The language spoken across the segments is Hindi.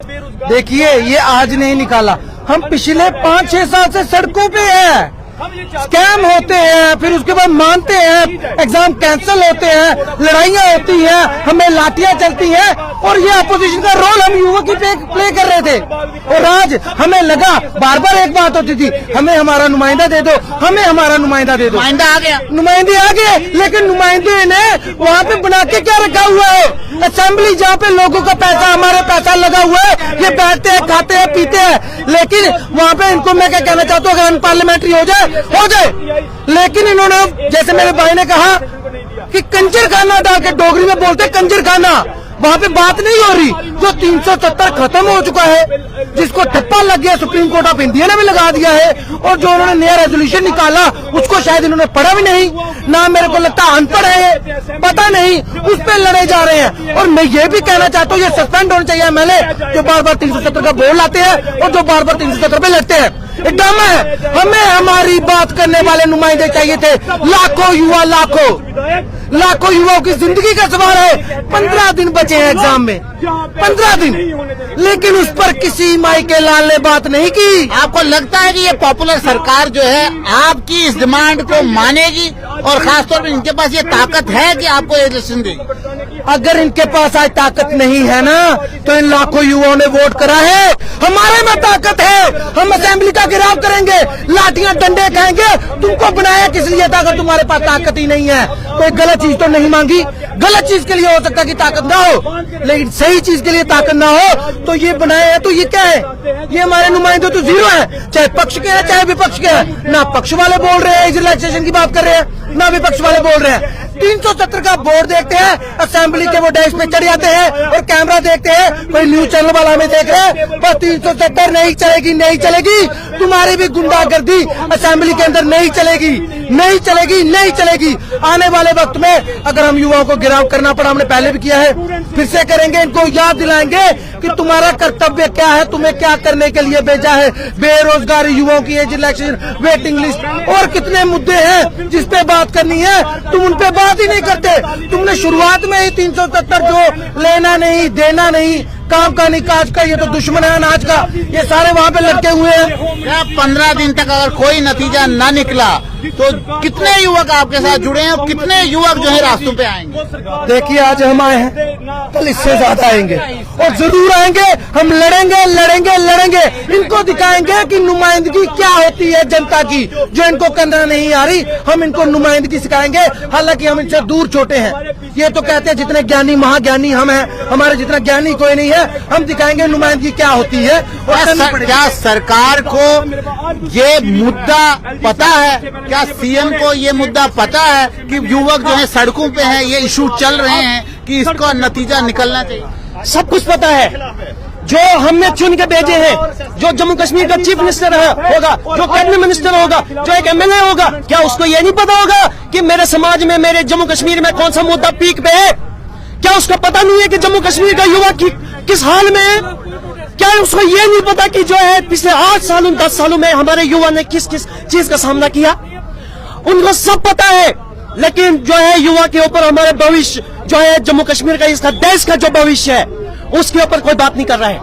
देखिए ये आज नहीं निकाला, हम पिछले 5-6 साल से सड़कों पे हैं। स्कैम होते हैं, फिर उसके बाद मानते हैं, एग्जाम कैंसिल होते हैं, लड़ाइयाँ होती हैं, हमें लाठियाँ चलती हैं, और ये अपोजिशन का रोल हम युवक ही प्ले कर रहे थे। और आज हमें लगा, बार बार एक बात होती थी, हमें हमारा नुमाइंदा दे दो, हमें हमारा नुमाइंदा दे दो। नुमाइंदा आ गया, नुमाइंदे आ गए, लेकिन नुमाइंदे ने वहाँ पे बना के क्या रखा हुआ है? असेंबली जहाँ पे लोगों का पैसा, हमारा पैसा लगा हुआ है, ये बैठते हैं, खाते हैं, पीते हैं, लेकिन वहाँ पे इनको मैं क्या कहना चाहता हूँ, अगर अनपार्लियामेंट्री हो जाए। लेकिन इन्होंने, जैसे मेरे भाई ने कहा कि कंजर खाना डाल के, डोगरी में बोलते कंजर खाना, वहाँ पे बात नहीं हो रही। जो 370 खत्म हो चुका है, जिसको ठप्पा लग गया, सुप्रीम कोर्ट ऑफ इंडिया ने भी लगा दिया है, और जो उन्होंने नया रेजोल्यूशन निकाला उसको शायद इन्होंने पढ़ा भी नहीं, ना मेरे को लगता अनपढ़ है, पता नहीं, उस पर लड़े जा रहे हैं। और मैं ये भी कहना चाहता हूँ, ये सस्पेंड होना चाहिए एमएलए जो बार बार 370 का बोर्ड लाते हैं और जो बार बार 370 पे लड़ते हैं। एक ड्रामा है। हमें हमारी बात करने वाले नुमाइंदे चाहिए थे। लाखों युवा, लाखों युवाओं की जिंदगी का सवाल है। 15 दिन बचे हैं एग्जाम में, 15 दिन, लेकिन उस पर किसी माई के लाल ने बात नहीं की। आपको लगता है कि ये पॉपुलर सरकार जो है आपकी इस डिमांड को मानेगी, और खासतौर पर इनके पास ये ताकत है कि आपको इलेक्शन देगी? अगर इनके पास आज ताकत नहीं है ना, तो इन लाखों युवाओं ने वोट करा है। हमारे में ताकत है, हम असेंबली का घेराव करेंगे, लाठियां डंडे खाएंगे। तुमको बनाया किस लिए था? अगर तुम्हारे पास ताकत ही नहीं है, कोई गलत चीज तो नहीं मांगी। गलत चीज के लिए हो सकता है कि ताकत ना हो, लेकिन सही चीज के लिए ताकत ना हो, तो ये बनाया है। तो ये क्या है? ये हमारे नुमाइंदे तो जीरो है, चाहे पक्ष के हैं चाहे विपक्ष के हैं। ना पक्ष वाले बोल रहे हैं, रिलैक्सेशन की बात कर रहे हैं, ना विपक्ष वाले बोल रहे हैं। 370 का बोर्ड देखते हैं, असेंबली के वो डेस्क पे चढ़ जाते हैं, और कैमरा देखते हैं, कोई न्यूज चैनल वाला हमें देख रहे हैं, बस 370 नहीं चलेगी, नहीं चलेगी। तुम्हारी भी गुंडागर्दी असेंबली के अंदर नहीं चलेगी, नहीं चलेगी, नहीं चलेगी। आने वाले वक्त में अगर हम युवाओं को गिराव करना पड़ा, हमने पहले भी किया है, फिर से करेंगे। इनको याद दिलाएंगे कि तुम्हारा कर्तव्य क्या है, तुम्हें क्या करने के लिए भेजा है। बेरोजगारी, युवाओं की एज इलेक्शन, वेटिंग लिस्ट, और कितने मुद्दे हैं जिस पे बात करनी है, तुम उन पे बात ही नहीं करते। तुमने शुरुआत में ही 370 जो लेना नहीं, देना नहीं, काम का नहीं, काज का, ये तो दुश्मन है अनाज का, ये सारे वहाँ पे लटके हुए हैं। 15 दिन तक अगर कोई नतीजा न निकला तो कितने युवक आपके साथ जुड़े हैं, और कितने युवक जो है रास्तों पे आएंगे? देखिए आज हम आए हैं, कल इससे ज्यादा आएंगे, और जरूर आएंगे। हम लड़ेंगे, लड़ेंगे, लड़ेंगे। इनको दिखाएंगे कि नुमाइंदगी क्या होती है जनता की, जो इनको करना नहीं आ रही। हम इनको नुमाइंदगी सिखाएंगे। हालांकि हम इनसे दूर छोटे हैं। ये तो कहते हैं जितने ज्ञानी महाज्ञानी हम हैं, हमारे जितना ज्ञानी कोई नहीं है। हम दिखाएंगे नुमाइंदगी क्या होती है। और क्या सरकार को ये मुद्दा पता है? क्या सीएम को ये मुद्दा पता है कि युवक जो है सड़कों पे हैं, ये इशू चल रहे हैं, कि इसका नतीजा निकलना चाहिए? सब कुछ पता है। जो हमने चुन के भेजे हैं, जो जम्मू कश्मीर का चीफ मिनिस्टर होगा, जो कैबिनेट मिनिस्टर होगा, जो एक एमएलए होगा, क्या उसको ये नहीं पता होगा कि मेरे समाज में, मेरे जम्मू कश्मीर में कौन सा मुद्दा पीक पे है? क्या उसको पता नहीं है कि जम्मू कश्मीर का युवा किस हाल में है? क्या उसको ये नहीं पता कि जो है पिछले 8 सालों 10 सालों में हमारे युवा ने किस किस चीज का सामना किया? उनको सब पता है, लेकिन जो है युवा के ऊपर, हमारे भविष्य जो है जम्मू कश्मीर का, इसका देश का जो भविष्य है, उसके ऊपर कोई बात नहीं कर रहा है।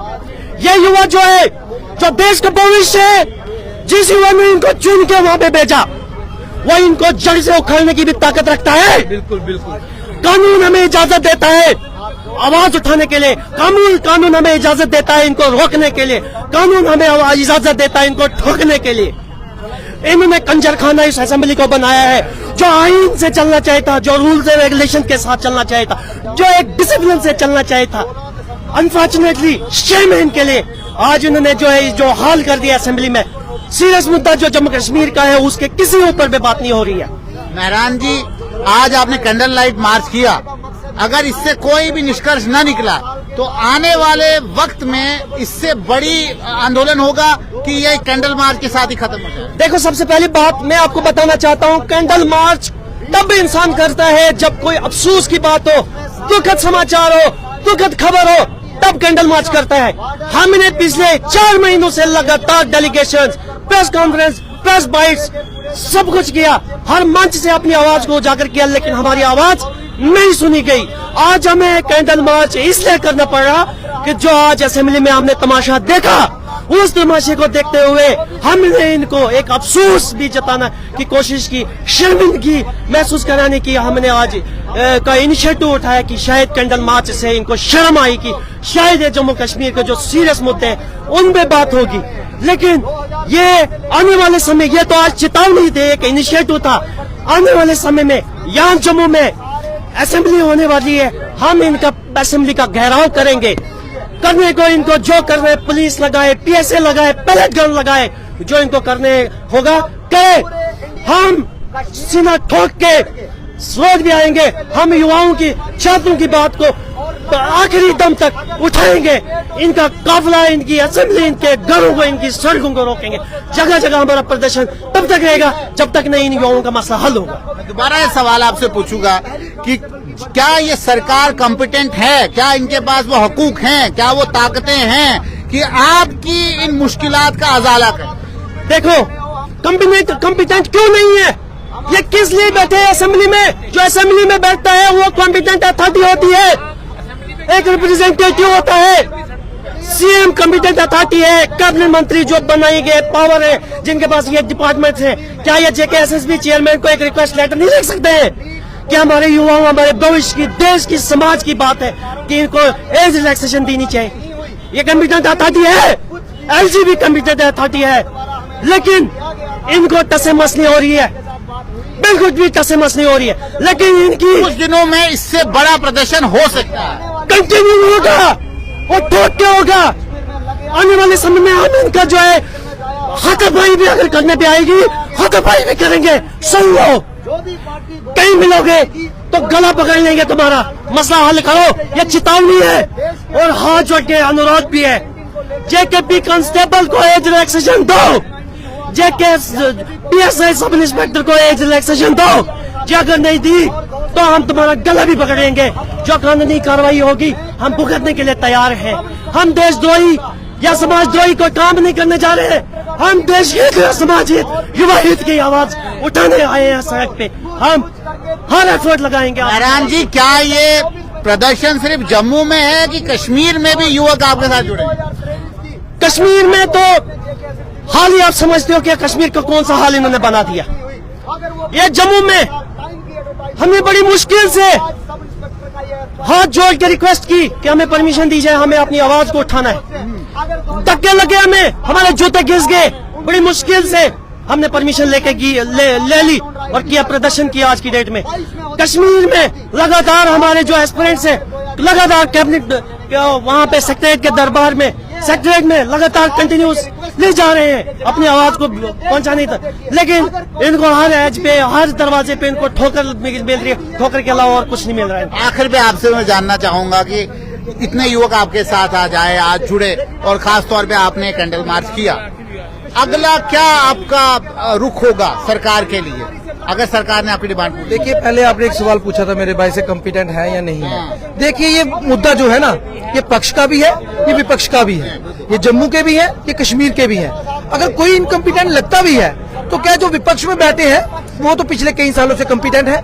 ये युवा जो है, जो देश का भविष्य है, जिस युवा ने इनको चुन के वहां पे भेजा, वो इनको जड़ से उखाड़ने की भी ताकत रखता है। बिल्कुल बिल्कुल। कानून हमें इजाजत देता है आवाज उठाने के लिए, कानून हमें इजाजत देता है इनको रोकने के लिए, कानून हमें इजाजत देता है इनको ठोकने के लिए। इन्होंने कंजर खाना इस असेंबली को बनाया है, जो आईन से चलना चाहिए था, जो रूल्स एंड रेगुलेशन के साथ चलना चाहिए था, जो एक डिसिप्लिन से चलना चाहिए था। अनफॉर्चुनेटली शेम है इनके लिए। आज इन्होंने जो है जो हाल कर दिया असेंबली में। सीरियस मुद्दा जो जम्मू कश्मीर का है, उसके किसी ऊपर भी बात नहीं हो रही है। मेहरान जी, आज आपने कैंडल लाइट मार्च किया, अगर इससे कोई भी निष्कर्ष न निकला तो आने वाले वक्त में इससे बड़ी आंदोलन होगा कि ये कैंडल मार्च के साथ ही खत्म हो जाए? देखो, सबसे पहली बात मैं आपको बताना चाहता हूँ, कैंडल मार्च तब इंसान करता है जब कोई अफसोस की बात हो, दुखद समाचार हो, दुखद खबर हो, तब कैंडल मार्च करता है। हमने पिछले 4 महीनों से लगातार delegation, press conference, press bytes, सब कुछ किया, हर मंच से अपनी आवाज को उजागर किया, लेकिन हमारी आवाज नहीं सुनी गई। आज हमें कैंडल मार्च इसलिए करना पड़ रहा कि जो आज असेंबली में हमने तमाशा देखा, उस तमाशे को देखते हुए हमने इनको एक अफसोस भी जताना की कोशिश की, शर्मिंदगी महसूस कराने की हमने आज का इनिशिएटिव उठाया कि शायद कैंडल मार्च से इनको शर्म आई कि शायद ये जम्मू कश्मीर के जो सीरियस मुद्दे हैं उन पे बात होगी। लेकिन ये आने वाले समय, ये तो आज चेतावनी थे, एक इनिशिएटिव था, आने वाले समय में यहाँ जम्मू में असेंबली होने वाली है, हम इनका असेंबली का घेराव करेंगे। करने को इनको जो करने, पुलिस लगाए, पीएसए लगाए, पैलेट गन लगाए, जो इनको करने होगा करे। हम सीना ठोक के रोड भी आएंगे, हम युवाओं की, छात्रों की बात को आखिरी दम तक उठाएंगे। इनका काफिला, इनकी असेंबली, इनके घरों को, इनकी सड़कों को रोकेंगे। जगह जगह हमारा प्रदर्शन तब तक रहेगा जब तक नहीं इन युवाओं का मसला हल होगा। दोबारा ये सवाल आपसे पूछूंगा कि क्या ये सरकार कॉम्पिटेंट है, क्या इनके पास वो हकूक हैं, क्या वो ताकतें हैं कि आपकी इन मुश्किलात का अजाला करें? देखो, कॉम्पिटेंट क्यों नहीं है? ये किस लिए बैठे हैं असेंबली में? जो असेंबली में बैठता है वो कॉम्पिटेंट अथॉरिटी होती है, एक रिप्रेजेंटेटिव होता है। सीएम कॉम्पिटेंट अथॉरिटी है, कैबिनेट मंत्री जो बनाए गए पावर है, जिनके पास ये डिपार्टमेंट है। क्या ये जेकेएसएसबी चेयरमैन को एक रिक्वेस्ट लेटर नहीं लिख सकते हैं कि हमारे युवाओं, हमारे भविष्य की, देश की, समाज की बात है कि इनको एज रिलैक्सेशन देनी चाहिए? ये कॉम्पिटेंट अथॉरिटी है, एलजी भी कॉम्पिटेंट अथॉरिटी है, लेकिन इनको टसेमस नहीं हो रही है, बिल्कुल भी टसेमस नहीं हो रही है। लेकिन इनकी कुछ दिनों में इससे बड़ा प्रदर्शन हो सकता है, कंटिन्यू होगा और ठोक के होगा। आने वाले समय में हम इनका जो है हाथापाई भी अगर करने पे आएगी, हाथापाई भी करेंगे। सुन लो, कहीं मिलोगे तो गला पकड़ लेंगे तुम्हारा, मसला हल करो, ये चेतावनी है। और हाथ जोड़ के अनुरोध भी है, जेकेपी कांस्टेबल को एज रिलैक्सेशन दो, जेके पीएसआई सब इंस्पेक्टर को एज रिलैक्सेशन दो। जो अगर नहीं दी तो हम तुम्हारा गला भी पकड़ेंगे। जो कानूनी कार्रवाई होगी हम भुगतने के लिए तैयार हैं। हम देशद्रोही या समाजद्रोही को काम नहीं करने जा रहे हैं, हम देश हित, समाज हित, युवा हित की आवाज उठाने आए हैं सड़क पे। हम हर एफर्ट लगाएंगे। नारायण जी, क्या ये प्रदर्शन सिर्फ जम्मू में है कि कश्मीर में भी युवक आपके साथ जुड़े? कश्मीर में तो हाल ही आप समझते हो कि कश्मीर का कौन सा हाल इन्होंने बना दिया। ये जम्मू में हमने बड़ी मुश्किल से हाथ जोड़ के रिक्वेस्ट की कि हमें परमिशन दी जाए, हमें अपनी आवाज को उठाना है। धक्के लगे हमें, हमारे जूते घिस गए, बड़ी मुश्किल से हमने परमिशन लेके ले ली और किया, प्रदर्शन किया। आज की डेट में कश्मीर में लगातार हमारे जो एस्पिरेंट्स हैं, लगातार कैबिनेट वहाँ पे सेक्रेटरीट के दरबार में, सेक्रेटरीट में लगातार कंटिन्यूस ले जा रहे हैं अपनी आवाज को पहुंचाने तक। लेकिन इनको हर एज पे, हर दरवाजे पे इनको ठोकर मिल रही है, ठोकर के अलावा और कुछ नहीं मिल रहा है। आखिर में आपसे मैं जानना चाहूंगा कि इतने युवक आपके साथ आज आए, आज जुड़े, और खास तौर पे आपने कैंडल मार्च किया, अगला क्या आपका रुख होगा सरकार के लिए अगर सरकार ने आपकी डिमांड पूछी? देखिए, पहले आपने एक सवाल पूछा था मेरे भाई से, कॉम्पिटेंट है या नहीं है। देखिए, ये मुद्दा जो है ना, ये पक्ष का भी है, ये विपक्ष का भी है, ये जम्मू के भी है, ये कश्मीर के भी है। अगर कोई इनकम्पिटेंट लगता भी है तो क्या जो विपक्ष में बैठे हैं वो तो पिछले कई सालों से कॉम्पिटेंट है?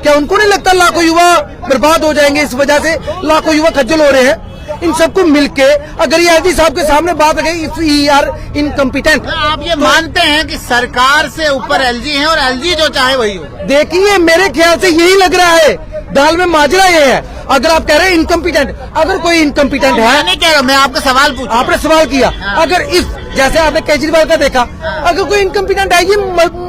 क्या उनको नहीं लगता लाखों युवा बर्बाद हो जाएंगे इस वजह से, लाखों युवा खज्जल हो रहे हैं? इन सबको मिलके अगर ये एलजी साहब के सामने बात रखे, इफ वी आर इनकम्पिटेंट, आप ये मानते हैं कि सरकार से ऊपर एलजी है और एलजी जो चाहे वही होगा? देखिए, मेरे ख्याल से यही लग रहा है, दाल में माजरा ये है। अगर आप कह रहे हैं इनकम्पिटेंट, अगर कोई इनकम्पिटेंट है, मैं नहीं कह रहा, मैं आपका सवाल पूछ, आपने सवाल किया, अगर इस जैसे आपने केजरीवाल का देखा, अगर कोई इनकम्पिटेंट है, ये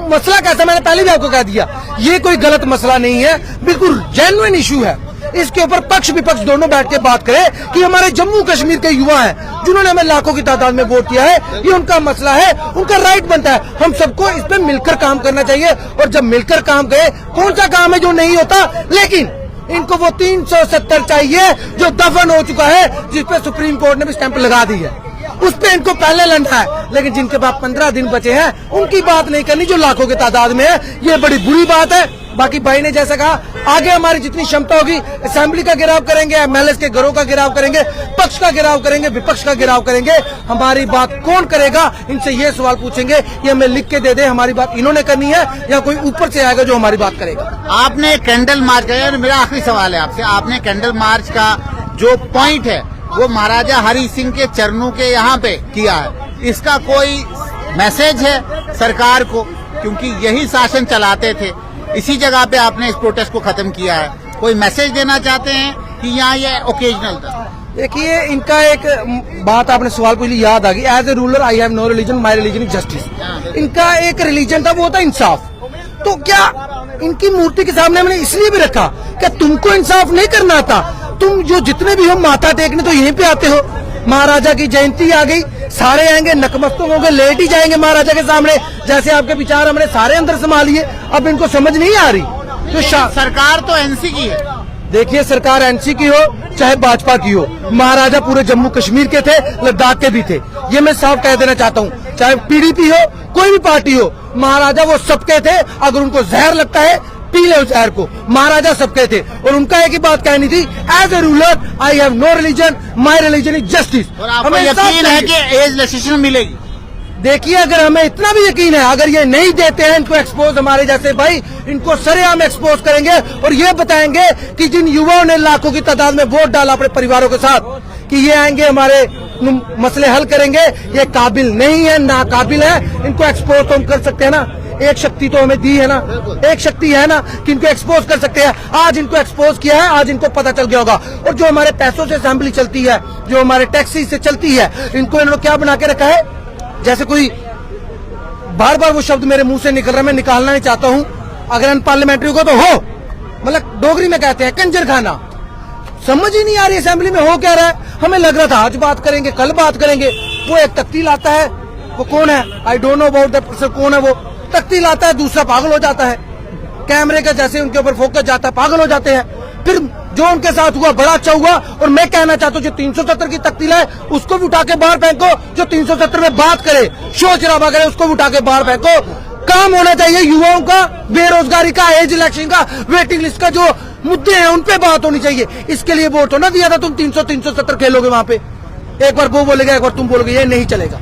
मसला कैसा, मैंने पहले भी आपको कह दिया, ये कोई गलत मसला नहीं है, बिल्कुल जेन्युइन इशू है। इसके ऊपर पक्ष विपक्ष दोनों बैठ के बात करें कि हमारे जम्मू कश्मीर के युवा हैं जिन्होंने हमें लाखों की तादाद में वोट किया है, ये उनका मसला है, उनका राइट बनता है। हम सबको इस पे मिलकर काम करना चाहिए। और जब मिलकर काम करे, कौन सा काम है जो नहीं होता, लेकिन इनको वो 370 चाहिए जो दफन हो चुका है, जिसपे सुप्रीम कोर्ट ने भी स्टैंप लगा दी है, उस पे इनको पहले लड़ना है। लेकिन जिनके पास 15 दिन बचे हैं उनकी बात नहीं करनी, जो लाखों की तादाद में है, ये बड़ी बुरी बात है। बाकी भाई ने जैसा कहा, आगे हमारी जितनी क्षमता होगी असेंबली का घेराव करेंगे, एमएलएस के घरों का घेराव करेंगे, पक्ष का घेराव करेंगे, विपक्ष का घेराव करेंगे। हमारी बात कौन करेगा, इनसे ये सवाल पूछेंगे, ये हमें लिख के दे दे हमारी बात इन्होंने करनी है या कोई ऊपर से आएगा जो हमारी बात करेगा। आपने कैंडल मार्च किया, मेरा आखिरी सवाल है आपसे, आपने कैंडल मार्च का जो पॉइंट है वो महाराजा हरि सिंह के चरणों के यहाँ पे किया है। इसका कोई मैसेज है सरकार को, क्योंकि यही शासन चलाते थे, इसी जगह पे आपने इस प्रोटेस्ट को खत्म किया है। कोई मैसेज देना चाहते हैं कि यहाँ ये ओकेजनल था? देखिए, इनका एक बात आपने सवाल पूछ ली, याद आ गई। As a ruler I have no religion, my religion is justice. इनका एक रिलीजन था, वो था इंसाफ। तो क्या इनकी मूर्ति के सामने हमने इसलिए भी रखा कि तुमको इंसाफ नहीं करना था? तुम जो जितने भी हो माथा टेकने तो यहीं पे आते हो। महाराजा की जयंती आ गई, सारे आएंगे, नकमस्तक होंगे, लेट ही जाएंगे महाराजा के सामने। जैसे आपके विचार हमने सारे अंदर संभाल लिए, अब इनको समझ नहीं आ रही। तो सरकार तो एनसी की है। देखिए, सरकार एनसी की हो चाहे भाजपा की हो, महाराजा पूरे जम्मू कश्मीर के थे, लद्दाख के भी थे। ये मैं साफ कह देना चाहता हूँ। चाहे पीडीपी हो, कोई भी पार्टी हो, महाराजा वो सबके थे। अगर उनको जहर लगता है, पी ले उस जहर को। महाराजा सबके थे और उनका एक ही बात कहनी थी, as a ruler I have no religion, my religion is justice. और आपको यकीन है कि एज लेजिस्लेशन मिलेगी? देखिए, अगर हमें इतना भी यकीन है, अगर ये नहीं देते हैं इनको एक्सपोज, हमारे जैसे भाई इनको सरेआम एक्सपोज करेंगे और ये बताएंगे कि जिन युवाओं ने लाखों की तादाद में वोट डाला अपने परिवारों के साथ, कि ये आएंगे हमारे मसले हल करेंगे, ये काबिल नहीं है, नाकाबिल है। इनको एक्सपोज तो हम कर सकते हैं ना, एक शक्ति तो हमें दी है ना, एक शक्ति है ना कि इनको एक्सपोज कर सकते हैं। आज इनको एक्सपोज किया है, आज इनको पता चल गया होगा। और जो हमारे पैसों से असेंबली चलती है, जो हमारे टैक्सी से चलती है, इनको इन्होंने क्या बना के रखा है? जैसे कोई बार बार वो शब्द मेरे मुंह से निकल रहा है, मैं निकालना नहीं चाहता हूं। अगर अनपार्लियामेंट्री को तो हो, मतलब डोगरी में कहते हैं कंजर खाना। समझ ही नहीं आ रही असेंबली में हो क्या रहा है। हमें लग रहा था आज बात करेंगे, कल बात करेंगे। वो एक तख्ती लाता है, वो कौन है, I don't know about that person, कौन है वो। तख्ती लाता है, दूसरा पागल हो जाता है। कैमरे का जैसे उनके ऊपर फोकस जाता है, पागल हो जाते हैं। फिर जो उनके साथ हुआ बड़ा अच्छा हुआ। और मैं कहना चाहता हूँ, जो 370 की तख्ती लाए उसको भी उठा के बाहर फेंको। जो 370 में बात करे, शोर शराबा करे, उसको भी उठा के बाहर फेंको। काम होना चाहिए युवाओं का, बेरोजगारी का, एज इलेक्शन का, वेटिंग लिस्ट का, जो मुद्दे हैं उन पे बात होनी चाहिए। इसके लिए वोट होना दिया था। तुम 370 खेलोगे वहां पे, एक बार वो बोलेगा, एक बार तुम बोलोगे, ये नहीं चलेगा।